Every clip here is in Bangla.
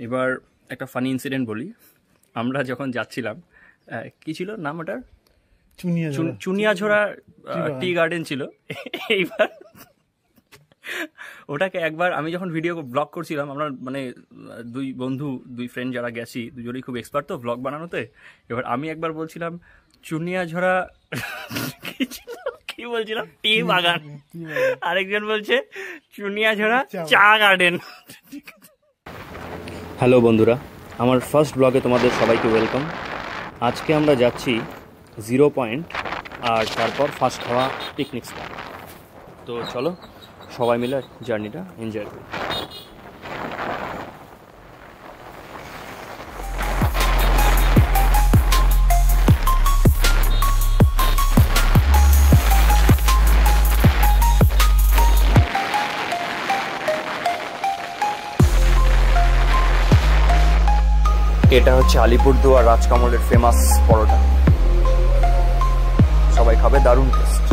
এবার একটা ফানি ইনসিডেন্ট বলি। আমরা যখন যাচ্ছিলাম, কি ছিল নাম ওটার, চুনিয়াঝোড়া টি গার্ডেন ছিল। এইবার ওটাকে একবার আমি যখন ভিডিও ব্লগ করছিলাম, আমরা মানে দুই ফ্রেন্ড যারা গেছি, দুজনেই খুব এক্সপার্ট তো ব্লগ বানানোতে। এবার আমি একবার বলছিলাম চুনিয়াঝোড়া কি বলছিলাম, টি বাগান, আরেকজন বলছে চুনিয়াঝোড়া চা গার্ডেন। হ্যালো বন্ধুরা, আমার ফার্স্ট ব্লগে তোমাদের সবাইকে ওয়েলকাম। আজকে আমরা যাচ্ছি 0 পয়েন্ট, আর তারপর ফার্স্ট হওয়া পিকনিক স্পট। তো চলো সবাই মিলে জার্নিটা এনজয় করি। এটা হচ্ছে আলিপুরদুয়ার রাজকমলের ফেমাস পরোটা। সবাই খাবে, দারুণ টেস্ট।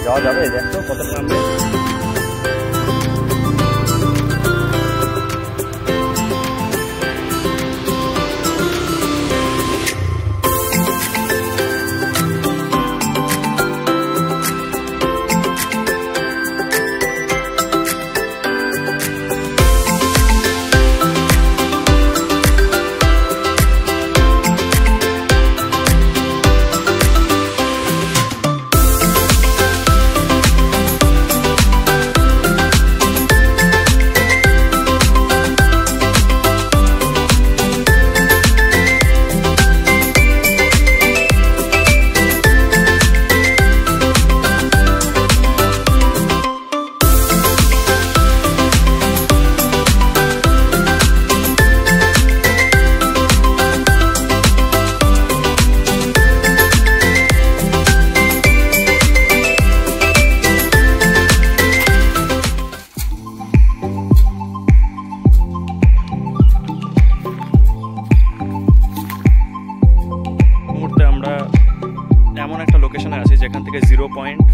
যাওয়া যাবে, দেখো কত নামবে।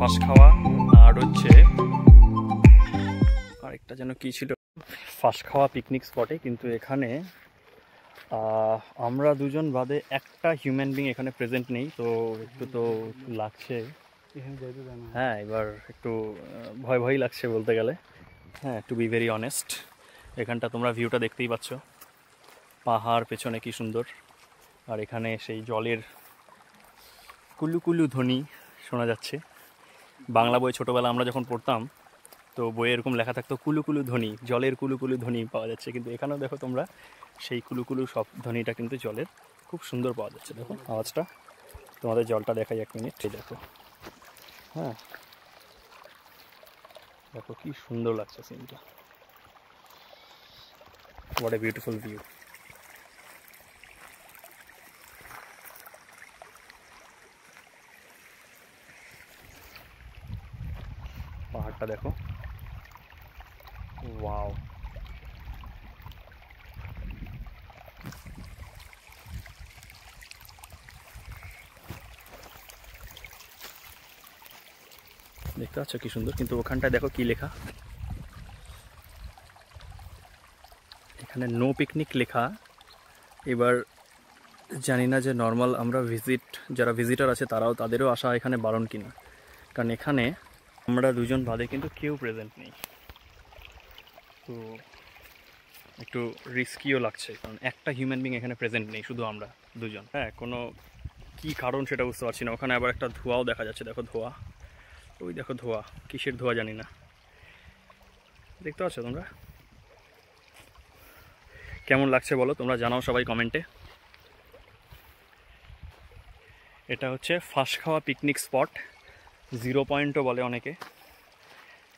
ফাঁস খাওয়া আর হচ্ছে আরেকটা যেন কি ছিল, ফাঁস খাওয়া পিকনিক স্পটে। কিন্তু এখানে আমরা দুজন বাদে একটা হিউম্যান বিং এখানে প্রেজেন্ট নেই, তো একটু তো লাগছে। হ্যাঁ, এবার একটু ভয় ভয় লাগছে বলতে গেলে। হ্যাঁ, টু বি ভেরি অনেস্ট। এখানটা তোমরা ভিউটা দেখতেই পাচ্ছ, পাহাড় পেছনে কি সুন্দর, আর এখানে সেই জলের কুলু কুলু ধ্বনি শোনা যাচ্ছে। বাংলা বই ছোটোবেলা আমরা যখন পড়তাম, তো বইয়ে এরকম লেখা থাকতো কুলু কুলু ধ্বনি, জলের কুলু কুলু ধ্বনি পাওয়া যাচ্ছে। কিন্তু এখানেও দেখো তোমরা সেই কুলু কুলু সব ধ্বনিটা কিন্তু জলের খুব সুন্দর পাওয়া যাচ্ছে। দেখো আওয়াজটা, তোমাদের জলটা দেখাই 1 মিনিট। এই দেখো, হ্যাঁ দেখো কি সুন্দর লাগছে সিনটা। What a beautiful view. পাহাড়টা দেখো, ওয়াও। দেখতে পাচ্ছ কি সুন্দর, কিন্তু ওখানটায় দেখো কি লেখা, এখানে নো পিকনিক লেখা। এবার জানি না যে নর্মাল আমরা যারা ভিজিটার আছে তাদেরও আসা এখানে বারণ কিনা, কারণ এখানে আমরা দুজন বাদে কিন্তু কেউ প্রেজেন্ট নেই, তো একটু রিস্কিও লাগছে, কারণ একটা হিউম্যান বিং এখানে প্রেজেন্ট নেই, শুধু আমরা দুজন। হ্যাঁ, কোনো কি কারণ সেটা বুঝতে পারছি না। ওখানে আবার একটা ধোঁয়াও দেখা যাচ্ছে, দেখো ধোঁয়া, ওই দেখো ধোঁয়া, কিসের ধোঁয়া জানি না। দেখতে পাচ্ছ তোমরা? কেমন লাগছে বলো তোমরা, জানাও সবাই কমেন্টে। এটা হচ্ছে ফাঁস খাওয়া পিকনিক স্পট, 0 পয়েন্টও বলে অনেকে।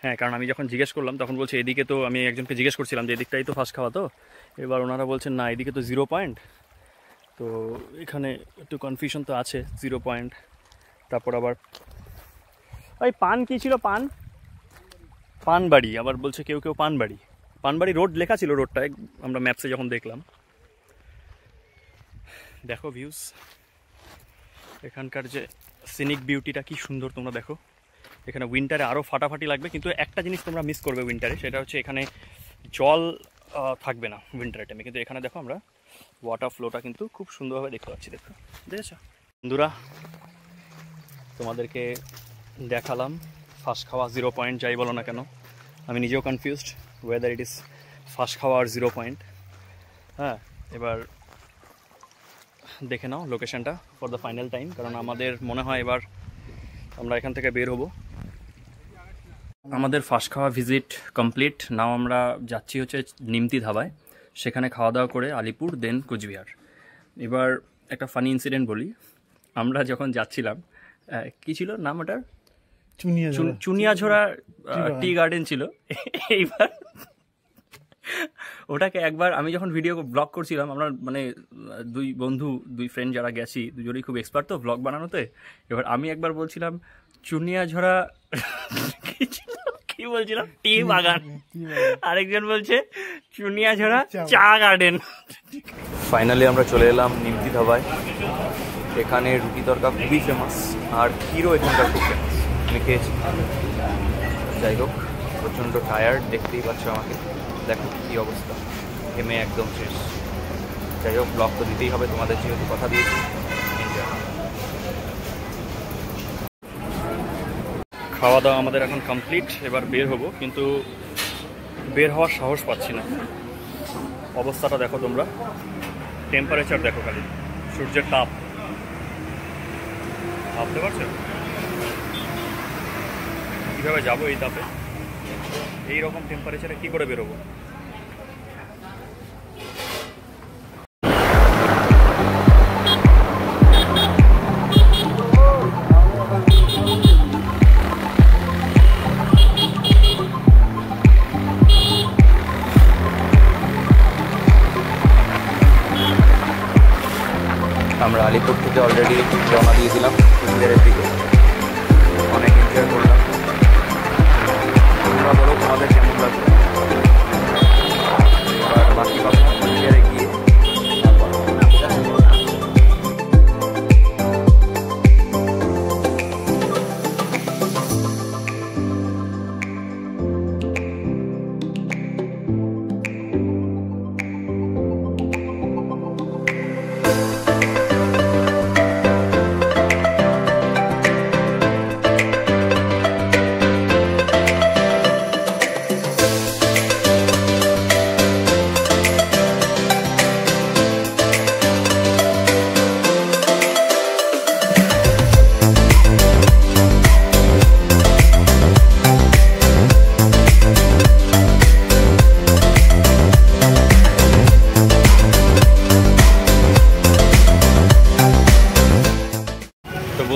হ্যাঁ, কারণ আমি যখন জিজ্ঞেস করলাম তখন বলছে এদিকে, তো আমি একজনকে জিজ্ঞেস করছিলাম যে এদিকটাই তো ফাঁস খাওয়া, তো এবার ওনারা বলছেন না, এদিকে তো 0 পয়েন্ট। তো এখানে একটু কনফিউশন তো আছে, 0 পয়েন্ট। তারপর আবার ওই পান কি ছিল, পানবাড়ি আবার বলছে কেউ কেউ, পানবাড়ি রোড লেখা ছিল রোডটায়, আমরা ম্যাপসে যখন দেখলাম। দেখো ভিউজ, এখানকার যে সিনিক বিউটিটা কি সুন্দর তোমরা দেখো। এখানে উইন্টারে আরও ফাটাফাটি লাগবে, কিন্তু একটা জিনিস তোমরা মিস করবে উইন্টারে, সেটা হচ্ছে এখানে জল থাকবে না উইন্টারের টাইমে। কিন্তু এখানে দেখো আমরা ওয়াটার ফ্লোটা কিন্তু খুব সুন্দরভাবে দেখতে পাচ্ছি। দেখেছো বন্ধুরা, তোমাদেরকে দেখালাম ফাঁস খাওয়া 0 পয়েন্ট, যাই বলো না কেন। আমি নিজেও কনফিউজড ওয়েদার ইট ইজ ফাঁস খাওয়া আর 0 পয়েন্ট। হ্যাঁ, এবার দেখে নাও লোকেশনটা ফর দ্য ফাইনাল টাইম, কারণ আমাদের মনে হয় এবার আমরা এখান থেকে বের হব। আমাদের ফাঁস খাওয়া ভিজিট কমপ্লিট। নাও আমরা যাচ্ছি হচ্ছে নিমতি ধাবায়, সেখানে খাওয়া দাওয়া করে আলিপুর, দেন কোচবিহার। এবার একটা ফানি ইনসিডেন্ট বলি। আমরা যখন যাচ্ছিলাম, কি ছিল নাম ওটার, চুনিয়াঝোড়া টি গার্ডেন ছিল। এইবার ওটাকে একবার আমি যখন ভিডিও ব্লগ করছিলাম, আমরা মানে দুই ফ্রেন্ড যারা গেছি, দুজনেই খুব এক্সপার্ট তো ব্লগ বানানোতে। এবার আমি একবার বলছিলাম চুনিয়াঝোড়া কি বলছিলাম, টি বাগান, আরেকজন বলছে চুনিয়াঝোড়া চা গার্ডেন। ফাইনালি আমরা চলে এলাম নিমতি ধাবায়। এখানে রুটি তরকা খুবই ফেমাস, আর ক্ষীরও এখানকার খুব ফেমাস, আমি খেয়েছি। যাই হোক, প্রচণ্ড টায়ার্ড, দেখতেই পাচ্ছ আমাকে, দেখো কী অবস্থা, ঘেমে একদম শেষ। যাই হোক, ব্লগ তো দিতেই হবে তোমাদের, যেহেতু কথা দিয়েছি। খাওয়া দাওয়া আমাদের এখন কমপ্লিট, এবার বের হব, কিন্তু বের হওয়ার সাহস পাচ্ছি না। অবস্থাটা দেখো তোমরা, টেম্পারেচার দেখো, খালি সূর্যের তাপ, ভাবতে পারছো কীভাবে যাবো এই তাপে, এইরকম টেম্পারেচারে কী করে বেরোবো। আমরা আলিপুর থেকে অলরেডি রওনা দিয়েছিলাম কোচবিহারের দিকে। অনেক এনজয় করলাম। তোমরা বলো তোমাদের কেমন লাগলো। এবার বাকি কথা কোচবিহারে গিয়ে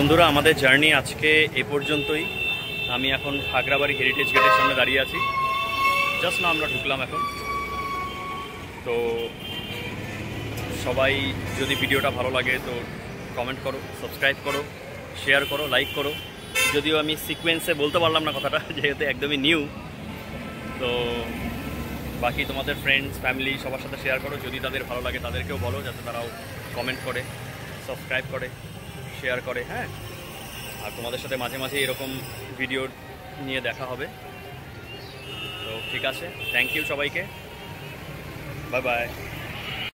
বন্ধুরা, আমাদের জার্নি আজকে এ পর্যন্তই। আমি এখন খাগড়াবাড়ি হেরিটেজ গেটের সামনে দাঁড়িয়ে আছি। জাস্ট না আমরা ঢুকলাম এখন। তো সবাই যদি ভিডিওটা ভালো লাগে তো কমেন্ট করো, সাবস্ক্রাইব করো, শেয়ার করো, লাইক করো। যদিও আমি সিকোয়েন্সে বলতে পারলাম না কথাটা, যেহেতু একদমই নিউ। তো বাকি তোমাদের ফ্রেন্ডস, ফ্যামিলি সবার সাথে শেয়ার করো। যদি তাদের ভালো লাগে তাদেরকেও বলো, যাতে তারাও কমেন্ট করে, সাবস্ক্রাইব করে, শেয়ার করে। হ্যাঁ, আর তোমাদের সাথে মাঝে মাঝে এরকম ভিডিও নিয়ে দেখা হবে। তো ঠিক আছে, থ্যাংক ইউ সবাইকে, বাই বাই।